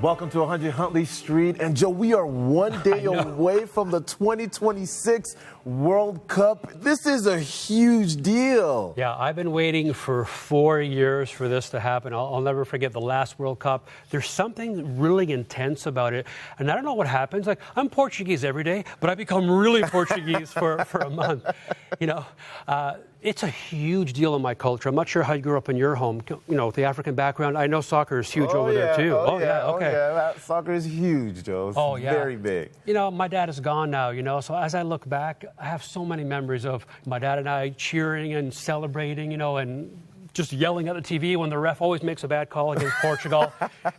Welcome to 100 Huntley Street. And Joe, we are one day away from the 2026 World Cup. This is a huge deal. Yeah, I've been waiting for 4 years for this to happen. I'll never forget the last World Cup. There's something really intense about it. And I don't know what happens. Like, I'm Portuguese every day, but I become really Portuguese for a month. You know, it's a huge deal in my culture. I'm not sure how you grew up in your home, you know, with the African background. I know soccer is huge over there, too. Okay. Soccer is huge, Joe. It's very big. You know, my dad is gone now, you know, so as I look back, I have so many memories of my dad and I cheering and celebrating, you know, and just yelling at the TV when the ref always makes a bad call against Portugal.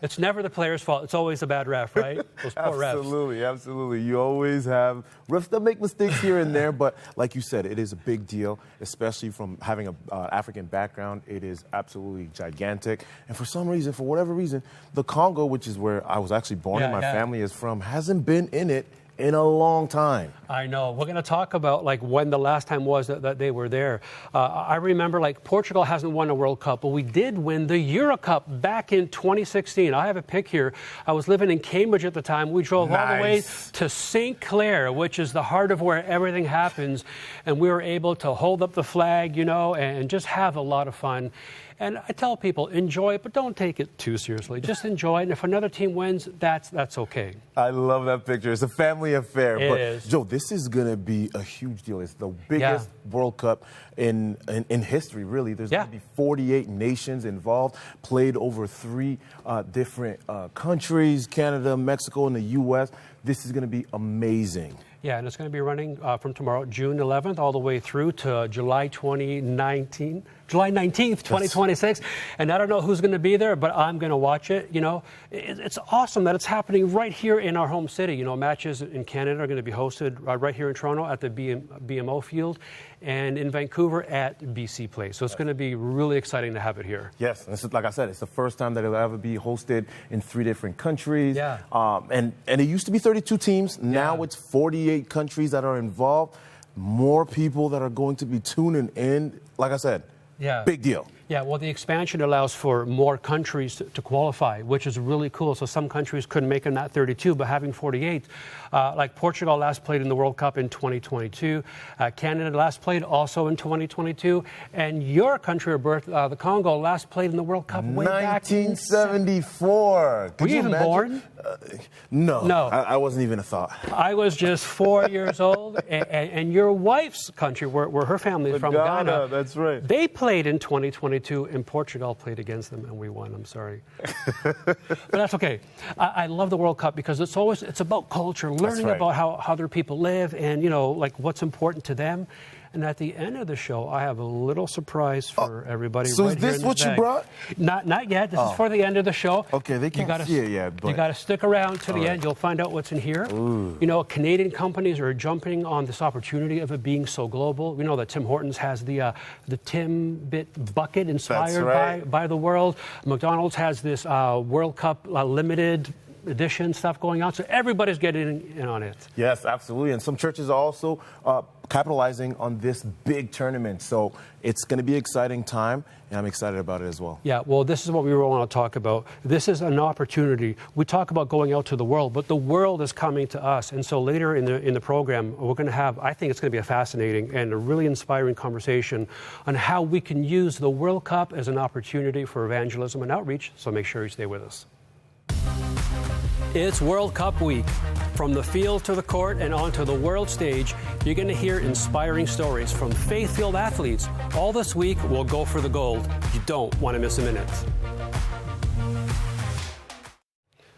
It's never the player's fault. It's always the bad ref, right? Those poor refs. Absolutely. You always have refs that make mistakes here and there, but like you said, it is a big deal, especially from having an African background. It is absolutely gigantic. And for some reason, for whatever reason, the Congo, which is where I was actually born and my family is from, hasn't been in it in a long time. I know. We're going to talk about like when the last time was that they were there. I remember like Portugal hasn't won a World Cup, but we did win the Euro Cup back in 2016. I have a pic here. I was living in Cambridge at the time. We drove all the way to St. Clair, which is the heart of where everything happens. And we were able to hold up the flag, you know, and just have a lot of fun. And I tell people, enjoy it, but don't take it too seriously. Just enjoy it. And if another team wins, that's okay. I love that picture. It's a family affair. It is. Joe, this is going to be a huge deal. It's the biggest World Cup in history, really. There's going to be 48 nations involved, played over 3 different countries, Canada, Mexico, and the U.S. This is going to be amazing. Yeah, and it's going to be running from tomorrow, June 11th, all the way through to July 19th, 2026. And I don't know who's going to be there, but I'm going to watch it. You know, it's awesome that it's happening right here in our home city. You know, matches in Canada are going to be hosted right here in Toronto at the BMO Field and in Vancouver at BC Place. So it's going to be really exciting to have it here. Yes, and like I said, it's the first time that it'll ever be hosted in 3 different countries. Yeah. And it used to be 32 teams. Now it's 48 countries that are involved. More people that are going to be tuning in. Like I said, big deal. Yeah, well, the expansion allows for more countries to qualify, which is really cool. So some countries couldn't make it in that 32, but having 48, like Portugal last played in the World Cup in 2022. Canada last played also in 2022. And your country of birth, the Congo, last played in the World Cup way back in 1974. Were you even born? No. I wasn't even a thought. I was just 4 years old. And your wife's country, where her family is from, Ghana, that's right. They played in 2022. And Portugal played against them, and we won. I'm sorry. But that's okay. I love the World Cup because it's about culture, learning about how other people live and, you know, like what's important to them. And at the end of the show, I have a little surprise for everybody. So is this what you brought? Not yet. This is for the end of the show. Okay, they can't see it yet. You got to stick around to the end. You'll find out what's in here. Ooh. You know, Canadian companies are jumping on this opportunity of it being so global. We know that Tim Hortons has the Timbit bucket inspired by the world. McDonald's has this World Cup limited edition stuff going on. So everybody's getting in on it. Yes, absolutely. And some churches are also capitalizing on this big tournament. So it's going to be an exciting time, and I'm excited about it as well. Yeah, well, this is what we want to talk about. This is an opportunity. We talk about going out to the world, but the world is coming to us. And so later in the program, we're going to have, I think it's going to be a fascinating and a really inspiring conversation on how we can use the World Cup as an opportunity for evangelism and outreach. So make sure you stay with us. It's World Cup week. From the field to the court and onto the world stage, you're going to hear inspiring stories from faith-filled athletes. All this week, we'll go for the gold. You don't want to miss a minute.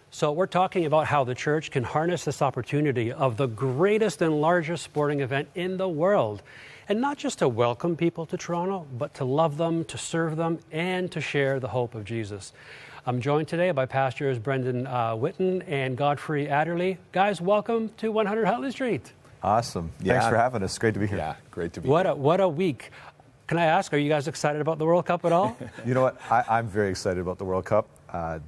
So we're talking about how the church can harness this opportunity of the greatest and largest sporting event in the world. And not just to welcome people to Toronto, but to love them, to serve them, and to share the hope of Jesus. I'm joined today by Pastors Brendan Witton and Godfrey Adderly. Guys, welcome to 100 Huntley Street. Awesome. Thanks for having us. Great to be here. Yeah, great to be here. What a week. Can I ask, are you guys excited about the World Cup at all? You know what? I'm very excited about the World Cup.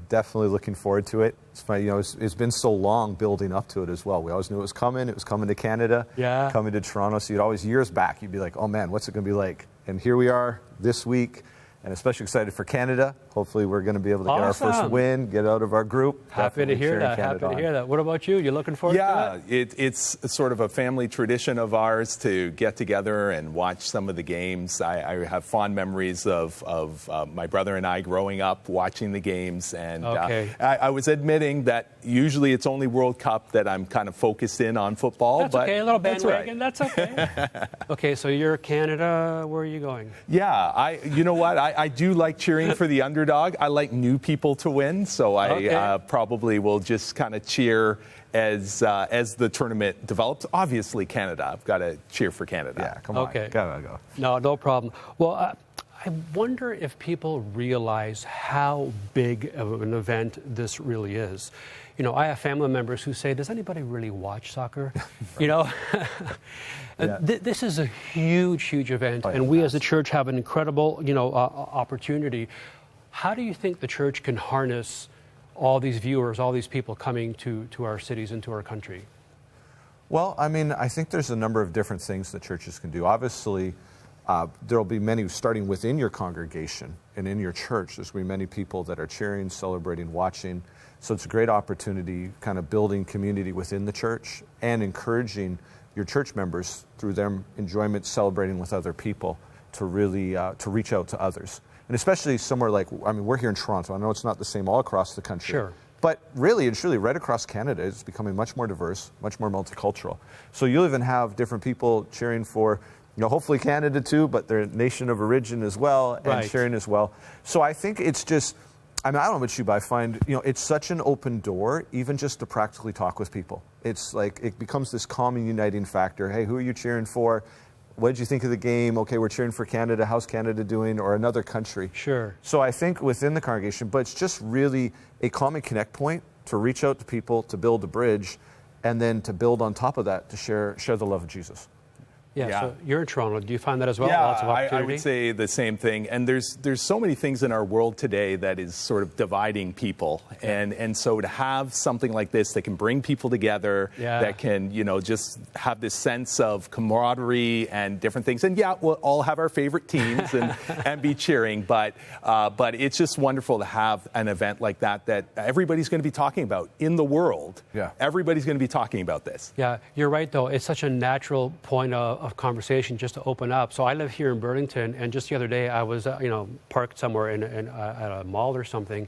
Definitely looking forward to it. It's funny, you know, it's been so long building up to it as well. We always knew it was coming. It was coming to Canada, coming to Toronto. So you'd always, years back, you'd be like, oh man, what's it going to be like? And here we are this week. and especially excited for Canada. Hopefully we're going to be able to get our first Awesome. win, get out of our group. Happy to Definitely hear cheering that. Canada Happy to on. hear that. What about you? You looking forward to that? It's sort of a family tradition of ours to get together and watch some of the games. I have fond memories of my brother and I growing up watching the games. And Okay. I was admitting that usually it's only World Cup that I'm kind of focused in on football. That's but okay. A little that's right. bandwagon. That's okay. Okay, so you're Canada. Where are you going? Yeah, you know what? I do like cheering for the underdog. I like new people to win, so I Okay. probably will just kind of cheer as the tournament develops. Obviously, Canada. I've got to cheer for Canada. Yeah, come on. Okay. Gotta go. No problem. Well, I wonder if people realize how big of an event this really is. You know, I have family members who say, does anybody really watch soccer? You know, Yeah. This is a huge, huge event, Oh, yeah, and we as a massive. church have an incredible, opportunity. How do you think the church can harness all these viewers, all these people coming to our cities and to our country? Well, I mean, I think there's a number of different things that churches can do. Obviously, there will be many starting within your congregation and in your church. There's going to be many people that are cheering, celebrating, watching. So it's a great opportunity, kind of building community within the church and encouraging your church members through their enjoyment, celebrating with other people to really to reach out to others. And especially somewhere like, I mean, we're here in Toronto. I know it's not the same all across the country. Sure. But really and truly, right across Canada, it's becoming much more diverse, much more multicultural. So you'll even have different people cheering for, hopefully Canada too, but their nation of origin as well, and Right. cheering as well. So I think it's just, I don't know about you, but I find, it's such an open door, even just to practically talk with people. It's like, it becomes this common uniting factor. Hey, who are you cheering for? What did you think of the game? Okay, we're cheering for Canada. How's Canada doing? Or another country. Sure. So I think within the congregation, but it's just really a common connect point to reach out to people, to build a bridge, and then to build on top of that to share the love of Jesus. Yeah, so you're in Toronto. Do you find that as well? Yeah, Lots of I opportunity? would say the same thing. And there's so many things in our world today that is sort of dividing people. And so to have something like this that can bring people together, that can, just have this sense of camaraderie and different things. And yeah, we'll all have our favorite teams and be cheering. But it's just wonderful to have an event like that everybody's going to be talking about in the world. Yeah. Everybody's going to be talking about this. Yeah, you're right, though. It's such a natural point of conversation just to open up. So I live here in Burlington, and just the other day I was, parked somewhere at a mall or something,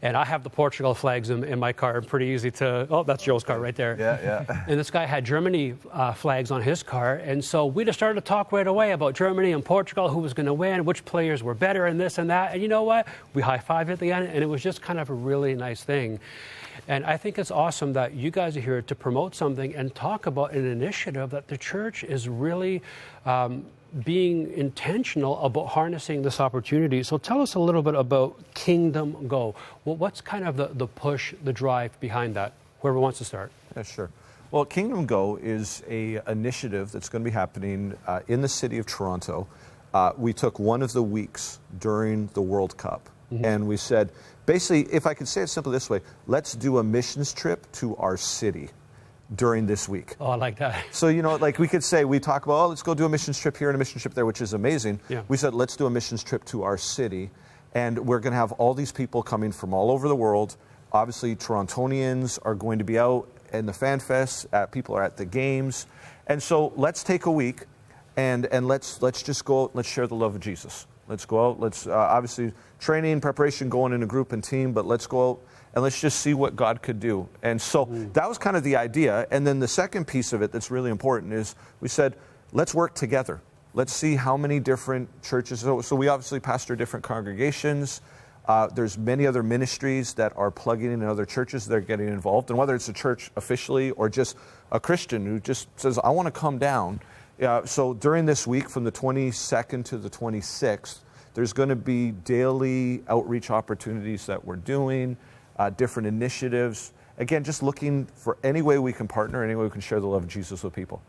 and I have the Portugal flags in my car. Pretty easy to, that's Joe's car right there. Yeah. And this guy had Germany flags on his car, and so we just started to talk right away about Germany and Portugal, who was going to win, which players were better, and this and that. And you know what? We high-fived at the end, and it was just kind of a really nice thing. And I think it's awesome that you guys are here to promote something and talk about an initiative that the church is really being intentional about harnessing this opportunity. So tell us a little bit about Kingdom Go. Well, what's kind of the push, the drive behind that? Whoever wants to start. Yeah, sure. Well, Kingdom Go is an initiative that's going to be happening in the city of Toronto. We took one of the weeks during the World Cup, and we said, basically, if I could say it simply this way, let's do a missions trip to our city during this week. Oh, I like that. So, like we could say, we talk about, let's go do a missions trip here and a missions trip there, which is amazing. Yeah. We said, let's do a missions trip to our city. And we're going to have all these people coming from all over the world. Obviously, Torontonians are going to be out in the Fan Fest. People are at the games. And so let's take a week and let's just go out, let's share the love of Jesus. Let's go out, let's obviously training, preparation, going in a group and team, but let's go out and let's just see what God could do. And so that was kind of the idea. And then the second piece of it that's really important is we said, let's work together. Let's see how many different churches. So we obviously pastor different congregations. There's many other ministries that are plugging in other churches that are getting involved. And whether it's a church officially or just a Christian who just says, I want to come down. So during this week, from the 22nd to the 26th, there's going to be daily outreach opportunities that we're doing, different initiatives. Again, just looking for any way we can partner, any way we can share the love of Jesus with people.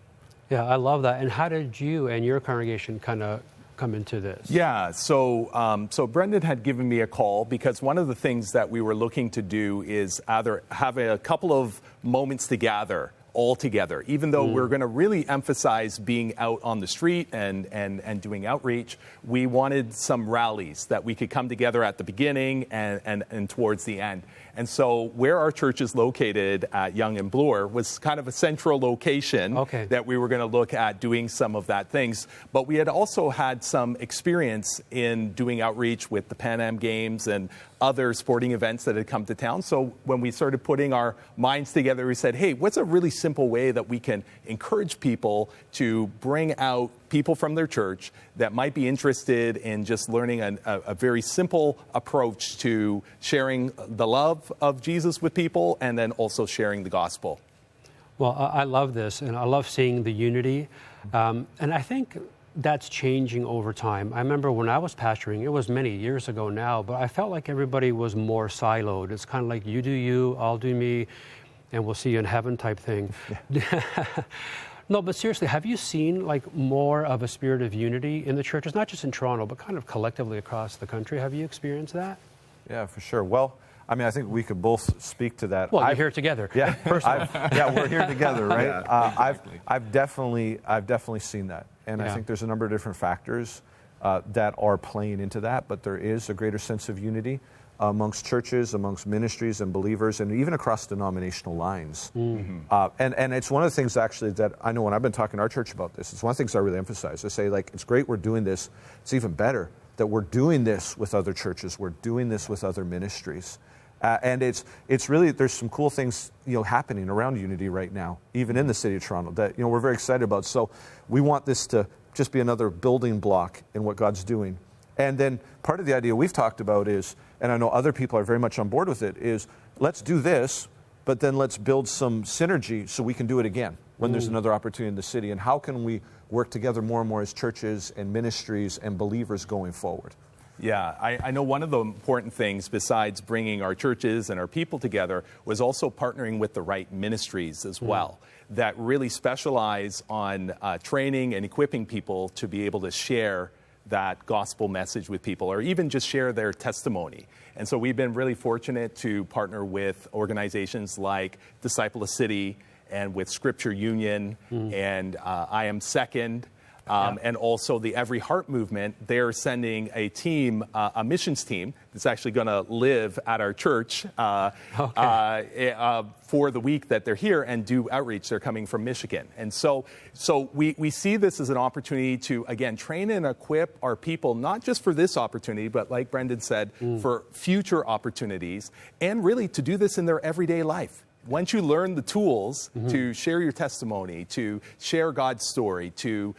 Yeah, I love that. And how did you and your congregation kind of come into this? Yeah, so Brendan had given me a call because one of the things that we were looking to do is either have a couple of moments to gather all together. Even though we're going to really emphasize being out on the street and doing outreach, we wanted some rallies that we could come together at the beginning and towards the end. And so where our church is located at Yonge and Bloor was kind of a central location that we were going to look at doing some of that things. But we had also had some experience in doing outreach with the Pan Am Games and other sporting events that had come to town. So when we started putting our minds together, we said, hey, what's a really simple way that we can encourage people to bring out people from their church that might be interested in just learning a very simple approach to sharing the love of Jesus with people and then also sharing the gospel. Well, I love this, and I love seeing the unity. And I think that's changing over time. I remember when I was pastoring, it was many years ago now, but I felt like everybody was more siloed. It's kind of like you do you, I'll do me, and we'll see you in heaven type thing. Yeah. No, but seriously, have you seen like more of a spirit of unity in the churches, not just in Toronto, but kind of collectively across the country? Have you experienced that? Yeah, for sure. Well, I mean, I think we could both speak to that. Well, you're here together. Yeah, first of all. yeah, we're here together, right? Yeah, exactly. I've definitely seen that, and I think there's a number of different factors that are playing into that. But there is a greater sense of unity amongst churches, amongst ministries and believers, and even across denominational lines. And it's one of the things actually that I know when I've been talking to our church about this. It's one of the things I really emphasize. I say, like, it's great we're doing this. It's even better that we're doing this with other churches. We're doing this with other ministries. And it's really, there's some cool things, happening around unity right now, even in the city of Toronto, that, we're very excited about. So we want this to just be another building block in what God's doing. And then part of the idea we've talked about is, and I know other people are very much on board with it, is let's do this, but then let's build some synergy so we can do it again when there's another opportunity in the city. And how can we work together more and more as churches and ministries and believers going forward? Yeah, I know one of the important things besides bringing our churches and our people together was also partnering with the right ministries as well that really specialize on training and equipping people to be able to share that gospel message with people or even just share their testimony. And so we've been really fortunate to partner with organizations like Disciple a City and with Scripture Union and I Am Second. And also the Every Heart movement. They're sending a team, a missions team, that's actually going to live at our church for the week that they're here and do outreach. They're coming from Michigan. And so we see this as an opportunity to, again, train and equip our people, not just for this opportunity, but like Brendan said, for future opportunities, and really to do this in their everyday life. Once you learn the tools to share your testimony, to share God's story, to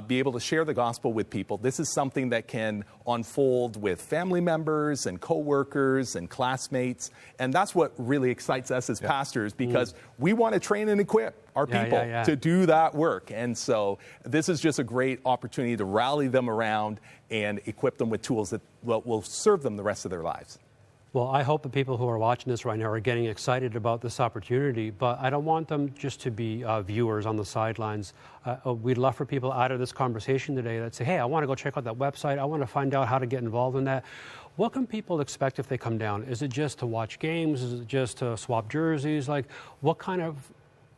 be able to share the gospel with people, this is something that can unfold with family members and coworkers and classmates. And that's what really excites us as pastors, because we want to train and equip our people to do that work. And so this is just a great opportunity to rally them around and equip them with tools that will serve them the rest of their lives. Well, I hope the people who are watching this right now are getting excited about this opportunity, but I don't want them just to be viewers on the sidelines. We'd love for people out of this conversation today that say, hey, I want to go check out that website. I want to find out how to get involved in that. What can people expect if they come down? Is it just to watch games? Is it just to swap jerseys? Like, what kind of,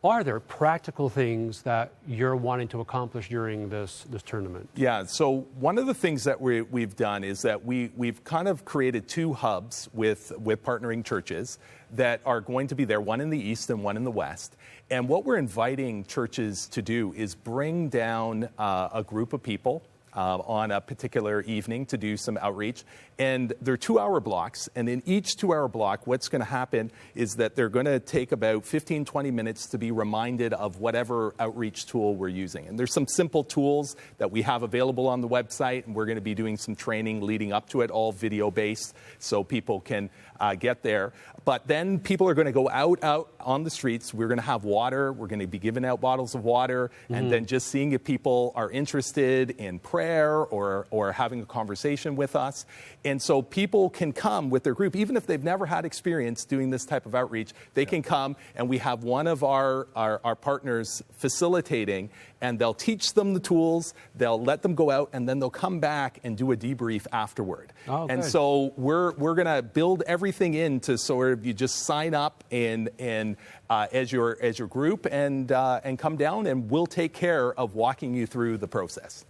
are there practical things that you're wanting to accomplish during this tournament? Yeah, so one of the things that we've done is that we've kind of created two hubs with partnering churches that are going to be there, one in the east and one in the west. And what we're inviting churches to do is bring down a group of people on a particular evening to do some outreach. And they're 2-hour blocks. And in each 2-hour block, what's going to happen is that they're going to take about 15, 20 minutes to be reminded of whatever outreach tool we're using. And there's some simple tools that we have available on the website. And we're going to be doing some training leading up to it, all video-based, so people can get there. But then people are going to go out on the streets. We're going to have water. We're going to be giving out bottles of water. And then just seeing if people are interested in prayer prayer or having a conversation with us. And so people can come with their group, even if they've never had experience doing this type of outreach, they can come, and we have one of our partners facilitating, and they'll teach them the tools, they'll let them go out, and then they'll come back and do a debrief afterward. Oh, and good. so we're going to build everything into sort of, you just sign up and as your group and come down, and we'll take care of walking you through the process.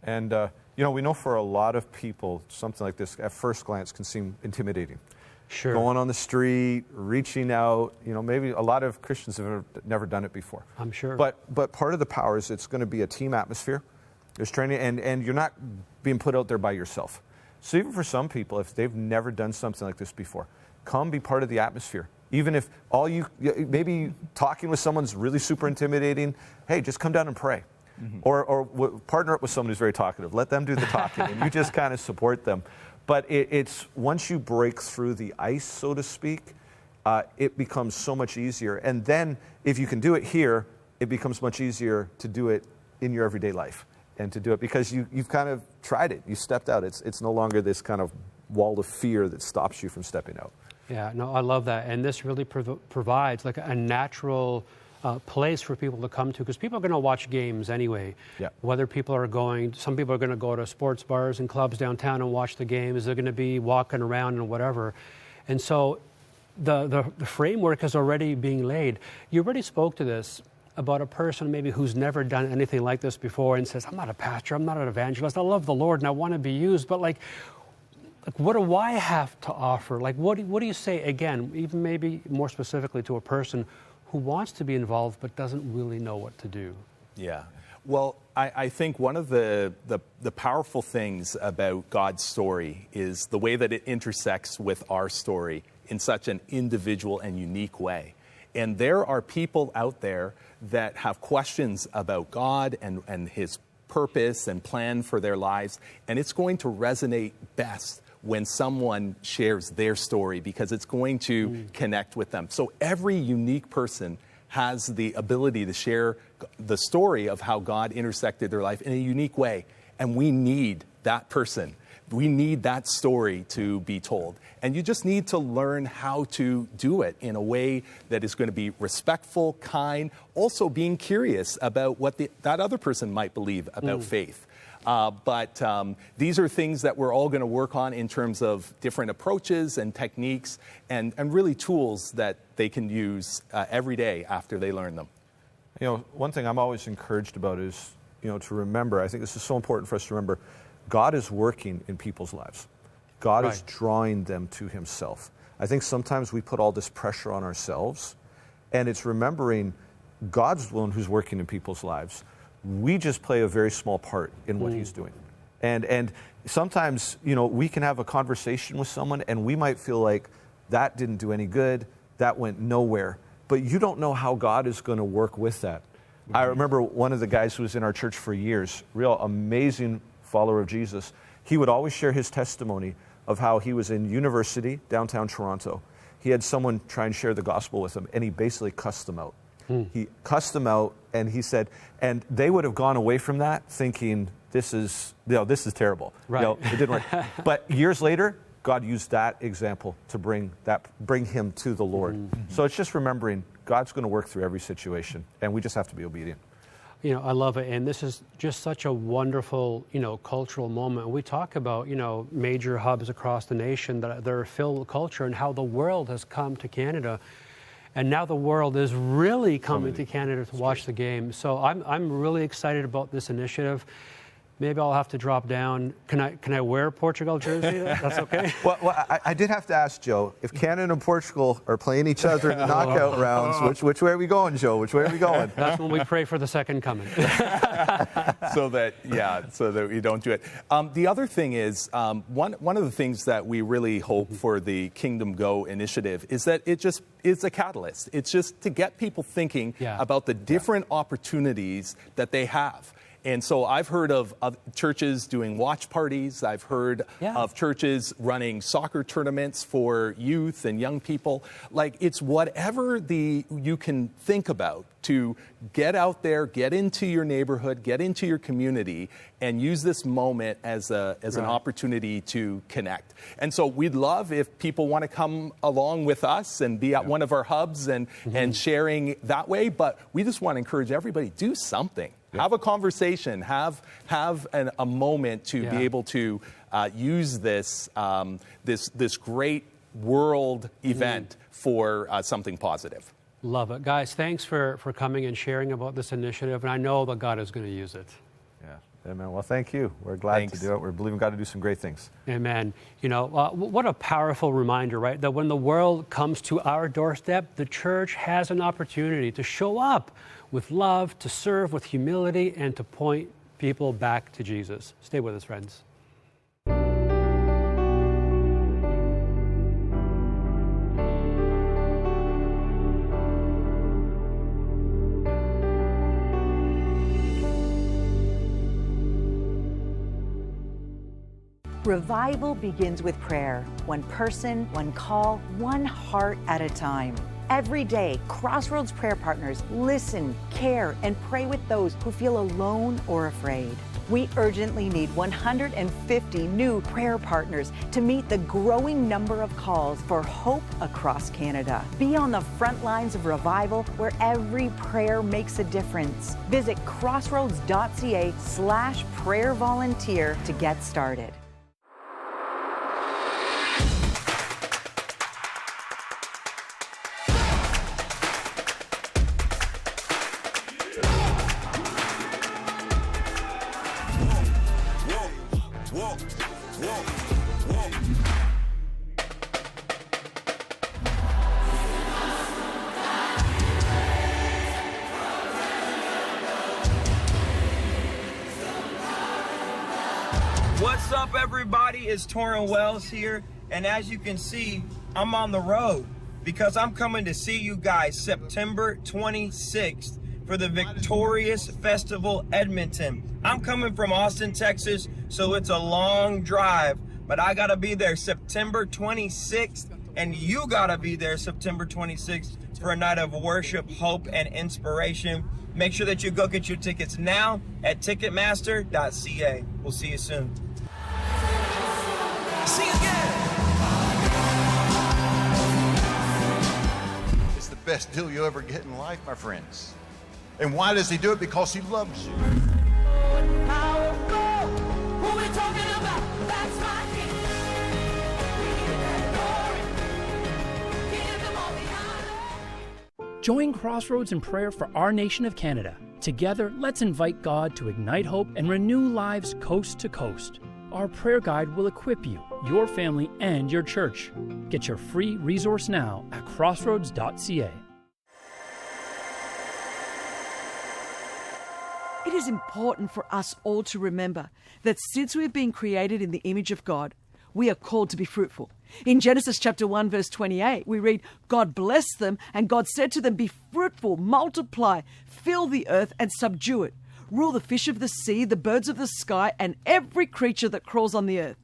And we know for a lot of people, something like this at first glance can seem intimidating. Sure. Going on the street, reaching out, maybe a lot of Christians have never done it before. I'm sure. But part of the power is it's going to be a team atmosphere. There's training, and you're not being put out there by yourself. So even for some people, if they've never done something like this before, come be part of the atmosphere. Even if maybe talking with someone's really super intimidating, hey, just come down and pray. Mm-hmm. Or partner up with someone who's very talkative. Let them do the talking, and you just kind of support them. But it's once you break through the ice, so to speak, it becomes so much easier. And then if you can do it here, it becomes much easier to do it in your everyday life, and to do it because you've kind of tried it. You stepped out. It's no longer this kind of wall of fear that stops you from stepping out. Yeah, no, I love that. And this really provides like a natural place for people to come to, because people are going to watch games anyway. Yeah. Whether people are some people are going to go to sports bars and clubs downtown and watch the games. They're going to be walking around and whatever. And so the framework is already being laid. You already spoke to this about a person maybe who's never done anything like this before and says, I'm not a pastor, I'm not an evangelist, I love the Lord and I want to be used, but like what do I have to offer? Like, what do you say, again, even maybe more specifically to a person who wants to be involved but doesn't really know what to do? Yeah. Well, I think one of the powerful things about God's story is the way that it intersects with our story in such an individual and unique way. And there are people out there that have questions about God and His purpose and plan for their lives, and it's going to resonate best when someone shares their story, because it's going to connect with them. So every unique person has the ability to share the story of how God intersected their life in a unique way. And we need that person. We need that story to be told. And you just need to learn how to do it in a way that is going to be respectful, kind, also being curious about what that other person might believe about faith. But these are things that we're all going to work on in terms of different approaches and techniques and really tools that they can use every day after they learn them. One thing I'm always encouraged about is, to remember, I think this is so important for us to remember, God is working in people's lives. God is drawing them to Himself. I think sometimes we put all this pressure on ourselves, and it's remembering God's the one who's working in people's lives. We just play a very small part in what He's doing. And sometimes, we can have a conversation with someone and we might feel like that didn't do any good, that went nowhere. But you don't know how God is going to work with that. I remember one of the guys who was in our church for years, real amazing follower of Jesus. He would always share his testimony of how he was in university, downtown Toronto. He had someone try and share the gospel with him, and he basically cussed them out. He cussed them out, and he said, and they would have gone away from that thinking, this is terrible. Right. It didn't work. But years later, God used that example to bring him to the Lord. So it's just remembering God's going to work through every situation, and we just have to be obedient. I love it, and this is just such a wonderful, cultural moment. We talk about, major hubs across the nation that are filled with culture, and how the world has come to Canada, and now the world is really coming to Canada to watch the game. So I'm really excited about this initiative. Maybe I'll have to drop down. Can I wear a Portugal jersey? That's okay? Well, I did have to ask Joe, if Canada and Portugal are playing each other in knockout rounds, which way are we going, Joe? Which way are we going? That's when we pray for the second coming. so that we don't do it. The other thing is, one of the things that we really hope for the Kingdom Go initiative is that it just is a catalyst. It's just to get people thinking about the different opportunities that they have. And so I've heard of churches doing watch parties. I've heard of churches running soccer tournaments for youth and young people. Like, it's whatever you can think about to get out there, get into your neighborhood, get into your community, and use this moment as an opportunity to connect. And so we'd love if people want to come along with us and be at one of our hubs and sharing that way. But we just want to encourage everybody, do something. Have a conversation. Have a moment to be able to use this this great world event for something positive. Love it. Guys, thanks for coming and sharing about this initiative. And I know that God is going to use it. Yeah. Amen. Well, thank you. We're glad to do it. We're believing God to do some great things. Amen. You know, what a powerful reminder, right? That when the world comes to our doorstep, the church has an opportunity to show up with love, to serve with humility, and to point people back to Jesus. Stay with us, friends. Revival begins with prayer. One person, one call, one heart at a time. Every day, Crossroads Prayer Partners listen, care, and pray with those who feel alone or afraid. We urgently need 150 new prayer partners to meet the growing number of calls for hope across Canada. Be on the front lines of revival where every prayer makes a difference. Visit crossroads.ca/prayer volunteer to get started. What's up, everybody? It's Torrin Wells here, and as you can see, I'm on the road because I'm coming to see you guys September 26th for the Victorious Festival Edmonton. I'm coming from Austin, Texas, so it's a long drive, but I gotta be there September 26th, and you gotta be there September 26th for a night of worship, hope, and inspiration. Make sure that you go get your tickets now at ticketmaster.ca. We'll see you soon. Sing again. It's the best deal you'll ever get in life, my friends. And why does he do it? Because he loves you. Join Crossroads in prayer for our nation of Canada. Together, let's invite God to ignite hope and renew lives coast to coast. Our prayer guide will equip you, your family, and your church. Get your free resource now at crossroads.ca. It is important for us all to remember that since we've been created in the image of God, we are called to be fruitful. In Genesis chapter 1, verse 28, we read, God blessed them, and God said to them, be fruitful, multiply, fill the earth, and subdue it. Rule the fish of the sea, the birds of the sky, and every creature that crawls on the earth.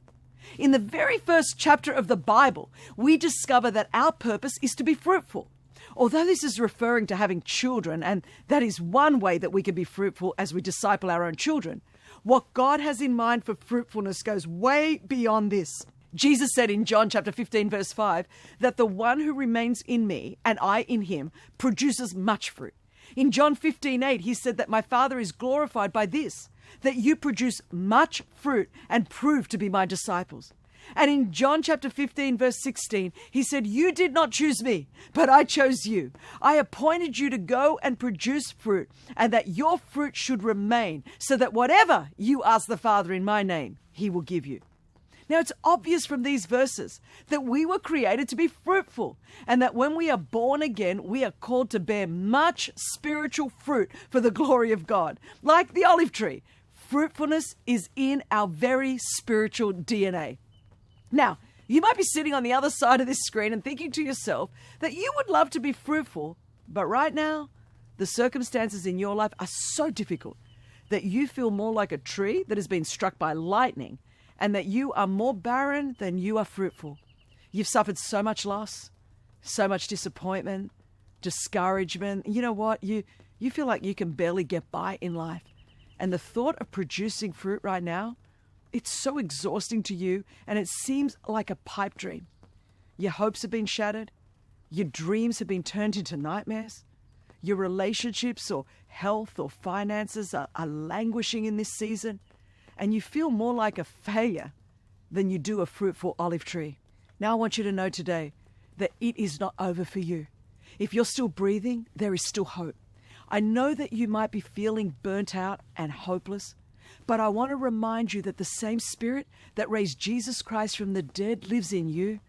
In the very first chapter of the Bible, we discover that our purpose is to be fruitful. Although this is referring to having children, and that is one way that we can be fruitful as we disciple our own children, what God has in mind for fruitfulness goes way beyond this. Jesus said in John chapter 15, verse 5, that the one who remains in me and I in him produces much fruit. In John 15:8, he said that my Father is glorified by this, that you produce much fruit and prove to be my disciples. And in John chapter 15, verse 16, he said, you did not choose me, but I chose you. I appointed you to go and produce fruit, and that your fruit should remain, so that whatever you ask the Father in my name, he will give you. Now, it's obvious from these verses that we were created to be fruitful, and that when we are born again, we are called to bear much spiritual fruit for the glory of God. Like the olive tree, fruitfulness is in our very spiritual DNA. Now, you might be sitting on the other side of this screen and thinking to yourself that you would love to be fruitful, but right now, the circumstances in your life are so difficult that you feel more like a tree that has been struck by lightning, and that you are more barren than you are fruitful. You've suffered so much loss, so much disappointment, discouragement. You know what? You feel like you can barely get by in life. And the thought of producing fruit right now, it's so exhausting to you, and it seems like a pipe dream. Your hopes have been shattered. Your dreams have been turned into nightmares. Your relationships or health or finances are languishing in this season, and you feel more like a failure than you do a fruitful olive tree. Now I want you to know today that it is not over for you. If you're still breathing, there is still hope. I know that you might be feeling burnt out and hopeless, but I want to remind you that the same Spirit that raised Jesus Christ from the dead lives in you.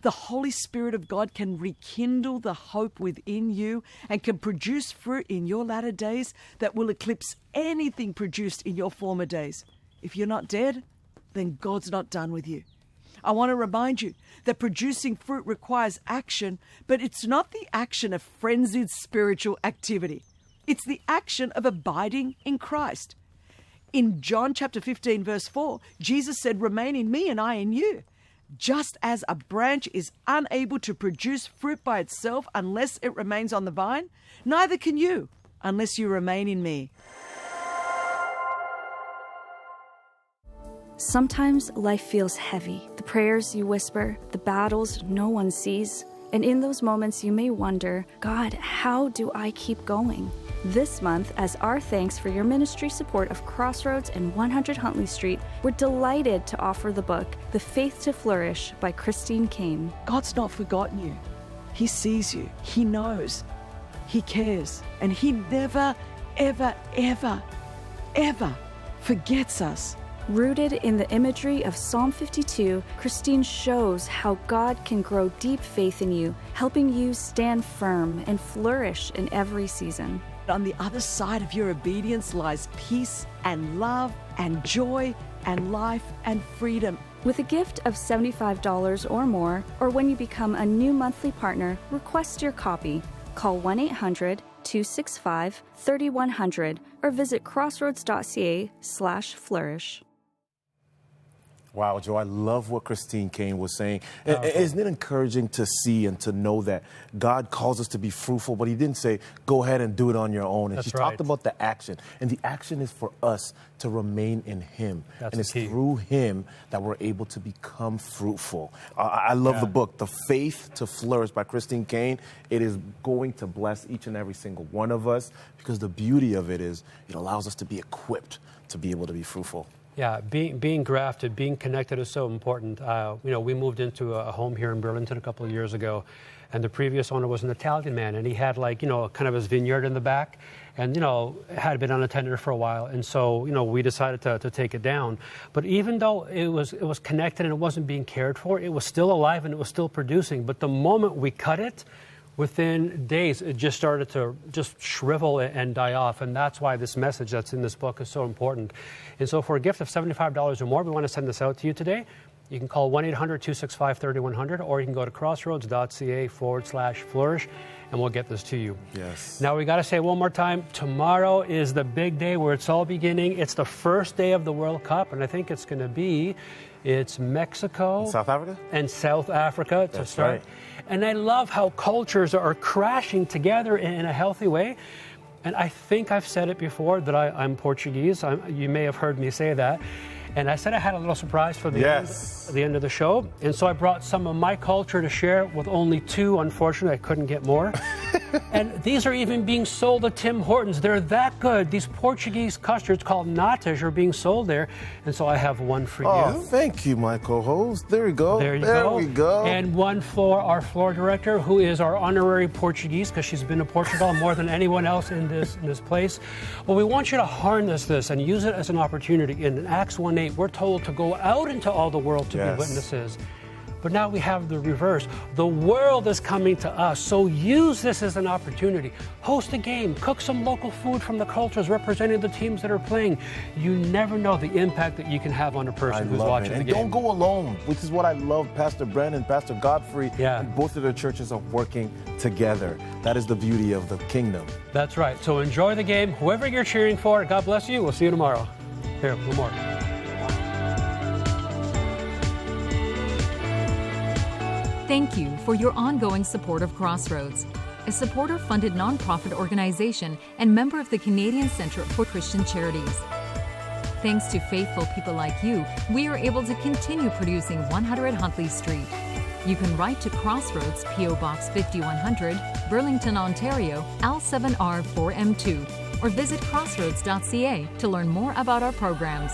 The Holy Spirit of God can rekindle the hope within you and can produce fruit in your latter days that will eclipse anything produced in your former days. If you're not dead, then God's not done with you. I want to remind you that producing fruit requires action, but it's not the action of frenzied spiritual activity. It's the action of abiding in Christ. In John chapter 15, verse 4, Jesus said, "Remain in me and I in you." Just as a branch is unable to produce fruit by itself unless it remains on the vine, neither can you unless you remain in me. Sometimes life feels heavy. The prayers you whisper, the battles no one sees. And in those moments you may wonder, God, how do I keep going? This month, as our thanks for your ministry support of Crossroads and 100 Huntley Street, we're delighted to offer the book, The Faith to Flourish by Christine Caine. God's not forgotten you. He sees you. He knows. He cares. And He never, ever, ever, ever forgets us. Rooted in the imagery of Psalm 52, Christine shows how God can grow deep faith in you, helping you stand firm and flourish in every season. On the other side of your obedience lies peace and love and joy and life and freedom. With a gift of $75 or more, or when you become a new monthly partner, request your copy. Call 1-800-265-3100 or visit crossroads.ca/flourish. Wow, Joe, I love what Christine Caine was saying. Isn't it encouraging to see and to know that God calls us to be fruitful, but He didn't say, go ahead and do it on your own. And she talked about the action. And the action is for us to remain in Him. And it's through Him that we're able to become fruitful. I love the book, The Faith to Flourish by Christine Caine. It is going to bless each and every single one of us because the beauty of it is it allows us to be equipped to be able to be fruitful. Yeah, being grafted, being connected is so important. We moved into a home here in Burlington a couple of years ago, and the previous owner was an Italian man, and he had kind of his vineyard in the back, and had been unattended for a while, and so we decided to take it down. But even though it was connected and it wasn't being cared for, it was still alive and it was still producing. But the moment we cut it, within days, it just started to just shrivel and die off. And that's why this message that's in this book is so important. And so for a gift of $75 or more, we want to send this out to you today. You can call 1-800-265-3100, or you can go to crossroads.ca/flourish, and we'll get this to you. Yes. Now, we got to say one more time, tomorrow is the big day where it's all beginning. It's the first day of the World Cup, and I think it's going to be, it's Mexico. And South Africa? And South Africa to start. Right. And I love how cultures are crashing together in a healthy way. And I think I've said it before that I'm Portuguese. You may have heard me say that. And I said I had a little surprise for the end of the show. And so I brought some of my culture to share with only two. Unfortunately, I couldn't get more. And these are even being sold at Tim Hortons. They're that good. These Portuguese custards called natas are being sold there. And so I have one for you. Oh, thank you, my co-host. There you go. There we go. And one for our floor director, who is our honorary Portuguese, because she's been to Portugal more than anyone else in this place. Well, we want you to harness this and use it as an opportunity. In Acts 1:8, we're told to go out into all the world to be witnesses. But now we have the reverse. The world is coming to us. So use this as an opportunity. Host a game. Cook some local food from the cultures representing the teams that are playing. You never know the impact that you can have on a person who's watching the and game. don't go alone, which is what I love. Pastor Brandon, Pastor Godfrey, and both of their churches are working together. That is the beauty of the kingdom. That's right. So enjoy the game. Whoever you're cheering for, God bless you. We'll see you tomorrow. Here, one more. Thank you for your ongoing support of Crossroads, a supporter-funded nonprofit organization and member of the Canadian Centre for Christian Charities. Thanks to faithful people like you, we are able to continue producing 100 Huntley Street. You can write to Crossroads, P.O. Box 5100, Burlington, Ontario, L7R4M2, or visit crossroads.ca to learn more about our programs.